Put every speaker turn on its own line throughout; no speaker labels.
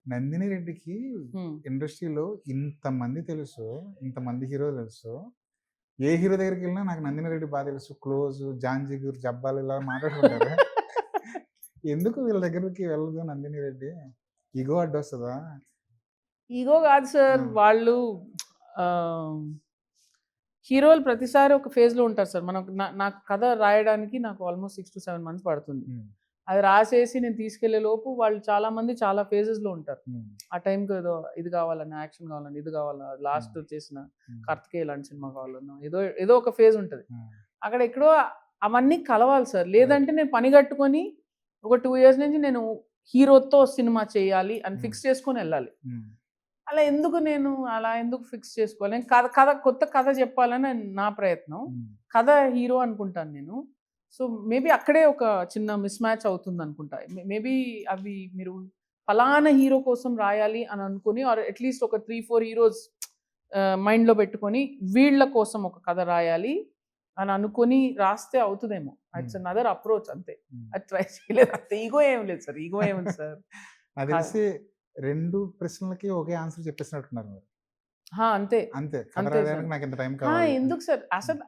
నందిని రెడ్డికి
హ్మ్.
ఇండస్ట్రీలో ఇంతమంది తెలుసు, ఇంతమంది హీరోలు తెలుసు. ఏ హీరో దగ్గరికెళ్ళినా నాకు నందిని రెడ్డి బా తెలుసు. క్లోజు, జాన్ జిగూర్, జబ్బాలు ఇలా మాట్లాడుకుంటారు. ఎందుకు వీళ్ళ దగ్గరికి వెళ్ళదు నందిని రెడ్డి? ఇగో అడ్డొస్తదా?
ఈగో కాదు సార్.
ఆ!
వాళ్ళు ఆహ్, హీరోలు ప్రతిసారి ఒక ఫేజ్‌లో ఉంటారు సార్. మనకు నాకు కథ రాయడానికి నాకు ఆల్‌మోస్ట్ 6-7 మంత్స్ పడుతుంది.
హ్మ్.
అది రాసేసి నేను తీసుకెళ్ళే లోపు వాళ్ళు చాలామంది చాలా ఫేజెస్‌లో ఉంటారు.
హ్మ్.
ఆ టైంకి ఏదో ఇది కావాలన్నా, యాక్షన్ కావాలన్నా, ఇది కావాలా, లాస్ట్
హ్మ్.
చేసిన
హ్మ్.
'కార్తికేయ' ఇలాంటి సినిమా కావాలన్నా, ఏదో ఏదో ఒక ఫేజ్ ఉంటది.
హ్మ్.
అక్కడ ఎక్కడో అవన్నీ కలవాలి సార్. లేదంటే నేను పని కట్టుకొని ఒక 2 ఇయర్స్ నుంచి నేను హీరోతో సినిమా చేయాలి అని
హ్మ్.
ఫిక్స్ చేసుకొని ఎళ్ళాలి.
హ్మ్.
అలా ఎందుకు ఫిక్స్ చేసుకోవాలి? నేను కథ కథ కొత్త కథ చెప్పాలని నా ప్రయత్నం.
హ్మ్.
కథ హీరో అనుకుంటాను నేను. సో, మేబీ అక్కడే ఒక చిన్న మిస్ మ్యాచ్ అవుతుందనుకుంటా. మేబీ అవి మీరు ఫలానా హీరో కోసం రాయాలి అని అనుకుని ఆర్ అట్‌లీస్ట్ ఒక 3, 4 హీరోస్ మైండ్‌లో పెట్టుకొని వీళ్ళ కోసం ఒక కథ రాయాలి అని అనుకోని రాస్తే అవుతదేమో.
హ్మ్.
ఇట్స్ అనదర్ అప్రోచ్ అంతే.
హ్మ్.
అది ట్రై చేయలేదు. అంతే ఈగో ఏమి లేదు సార్. ఈగో ఏముంది సార్?
నాకు
క
తెలిసి 2 ప్రశ్నలకి ఒకే ఆన్సర్ చెప్పేసినట్టున్నారు మీరు.
అంతే.
అంతే. కథ
అంతే సార్.
రాయడానికి నాకింత టైం కావాలి అని.
ఎందుకు సార్?
హ్మ్.
అసలు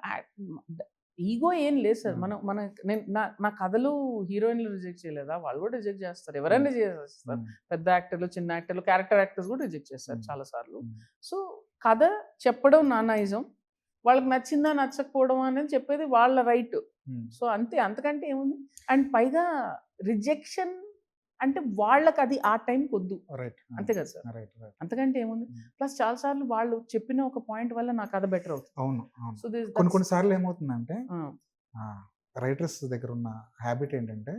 ఈగో ఏం లేదు సార్.
హ్మ్.
మనం మన నేను నా నా కథలు హీరోయిన్‌లు రిజెక్ట్ చేయలేదా? వాళ్ళు కూడా రిజెక్ట్ చేస్తారు.
హ్మ్.
ఎవరైనా చేసేస్తారు.
హ్మ్.
పెద్ద యాక్టర్లు, చిన్న యాక్టర్లు, క్యారెక్టర్ యాక్టర్స్ కూడా రిజెక్ట్ చేస్తారు
హ్మ్.
చాలా సార్లు.
హ్మ్.
సో, కథ చెప్పడం నా నైజం. వాళ్ళకి నచ్చిందా, నచ్చకపోవడం అనేది చెప్పేది వాళ్ళ రైట్.
హ్మ్.
సో, అంతే. అంతకంటే ఏముంది? అండ్ పైగా రిజెక్షన్ అంటే వాళ్ళకది ఆ టైంకొద్దు.
రైట్. ఆ!
అంతే కదా సార్!
రైట్. రైట్.
అంతకంటే ఏముంది?
హ్మ్.
ప్లస్ చాలా సార్లు వాళ్ళు చెప్పిన ఒక పాయింట్ వల్ల నా కథ బెటర్ అవుతుంది.
అవును. అవును.
సో, దిస్
కొన్ని
దట్స్
కొన్ని సార్లు ఏమవుతుందంటే
ఆ!
రైటర్స్ దగ్గరున్న హాబిట్ ఏంటంటే,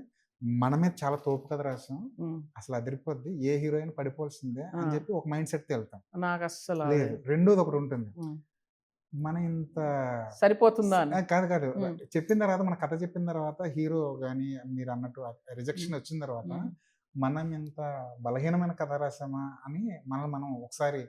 మన మీద చాలా తోపు కథ రాసాం.
హ్మ్.
అసలు అదిరిపోద్ది. ఏ హీరోయిన్ పడిపోవాల్సిందే
ఆ!
అని చెప్పి ఒక మైండ్ సెట్‌తో ఎళ్తాం.
నాకస్సలు అది
లేదు. రెండోదొకటుంటుంది.
హ్మ్.
మనం ఇంత
సరిపోతుందా అని.
కాదు. కాదు.
హ్మ్.
చెప్పిన తర్వాత మన కథ చెప్పిన తర్వాత హీరో గాని మీరన్నట్టు
హ్మ్.
రిజెక్షన్ వచ్చిన తర్వాత
హ్మ్.
మనం ఇంత బలహీనమైన కథ రాసామా అని మనల్ని మనం ఒకసారి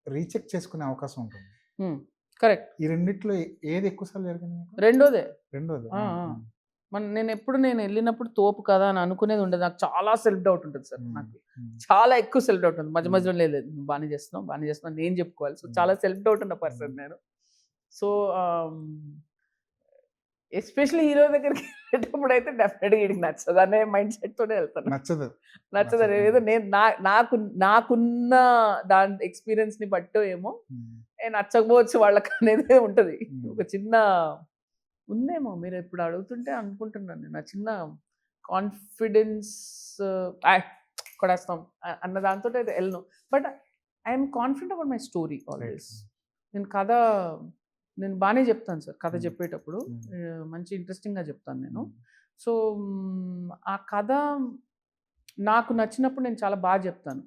రీచెక్ చేసుకునే అవకాశం ఉంటుంది.
హ్మ్. కరెక్ట్.
ఈ రెండిట్లో ఏది ఎక్కువ సార్లు జరిగింది మీకు?
రెండోదే.
రెండోది.
ఆ!
ఆ!
ఆ!
ఆ!
నేనెళ్ళినప్పుడు తోపు కదా అని అనుకునేది ఉండదు. నాకు చాలా సెల్ఫ్ డౌట్ ఉంటది సార్
హ్మ్.
నాకు.
హ్మ్.
చాలా ఎక్కువ సెల్ఫ్ డౌట్ ఉంది. మధ్య
హ్మ్.
మధ్యలో లేదు లేదు నువ్వు బానే చేస్తున్నావు, బానే చేస్తున్నావు అని నేను చెప్పుకోవాలి. సో,
హ్మ్.
చాలా సెల్ఫ్ డౌట్ ఉన్న
హ్మ్.
పర్సన్ నేను. సో, ఎస్పెషల్లీ హీరో దగ్గరికి వెళ్ళేటప్పుడైతే డెఫినిట్‌గా ఈడికి నచ్చదనే మైండ్ సెట్‌తోనే ఎళ్తాను.
నచ్చదు.
నచ్చదని
నచ్చదు. ఆ!
ఏదో నేను నాకున్న దాని ఎక్స్‌పీరియన్స్‌ని బట్టో ఏమో
హ్మ్.
నచ్చకపోవచ్చు వాళ్ళకనేదే ఉంటది.
హ్మ్.
ఒక చిన్న ఉందేమో మీరిప్పుడు అడుగుతుంటే అనుకుంటున్నాను నేను. ఆ చిన్న కాన్ఫిడెన్స్ కొడేస్తాం అన్న దాంతోటైతే ఎళ్ళను. But I'm confident about my story
right.
Always. నేను కథ నేను బానే జెప్తాను సార్ కథ
హ్మ్.
చెప్పేటప్పుడు.
హ్మ్.
మంచి ఇంట్రెస్టింగ్‌గా జెప్తాను నేను.
హ్మ్.
సో, ఆ కథ నాకు నచ్చినప్పుడు నేను చాలా బా జెప్తాను.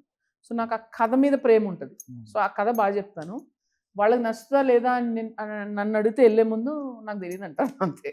సో, నాకు ఆ కథ మీద ప్రేముంటది.
హ్మ్.
సో, ఆ కథ బా జెప్తాను. వాళ్ళకి నచ్చుతదా లేదా అని నన్నడిగితే ఎళ్ళే ముందు నాకు తెలీదంటాను అంతే.